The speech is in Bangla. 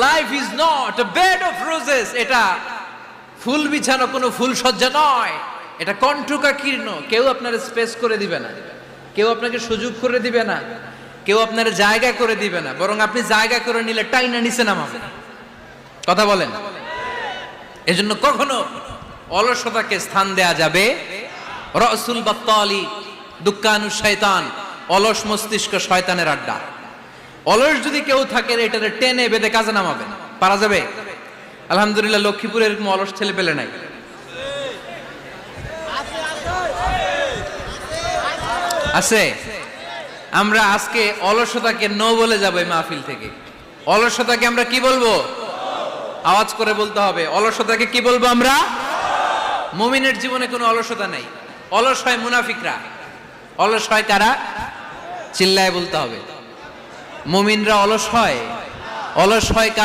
Life is not a bed of roses. এটা ফুল বিছানো কোনো ফুল সজ্জা নয়, এটা কণ্টকাকীর্ণ। কেউ আপনার স্পেস করে দিবে না, কেউ আপনাকে সুযোগ করে দিবে না, কেউ আপনার জায়গা করে দিবে না, বরং আপনি জায়গা করে নিলে টাইনা নিচে নামাবে। কথা বলেন। এজন্য কখনো অলসতাকে স্থান দেয়া যাবে। রাসূল বাত্তালি দুক্কানু শয়তান, অলস মস্তিষ্ক শয়তানের আড্ডা। অলস যদি কেউ থাকে এটারে টেনে বেঁধে কাজে নামাবেন, পারা যাবে? আলহামদুলিল্লাহ লক্ষ্মীপুরে এরকম অলস ছেলে পেলে নাই। আছে। আমরা আজকে অলসতাকে নো বলে যাবো এই মাহফিল থেকে। অলসতাকে আমরা কি বলবো? আওয়াজ করে বলতে হবে। অলসতাকে কি বলবো আমরা? মুমিনের জীবনে কোনো অলসতা নাই। অলস হয় মুনাফিকরা। অলস হয় কারা? চিল্লায় বলতে হবে। মুমিনরা অলস হয়? অলস হয় কারা?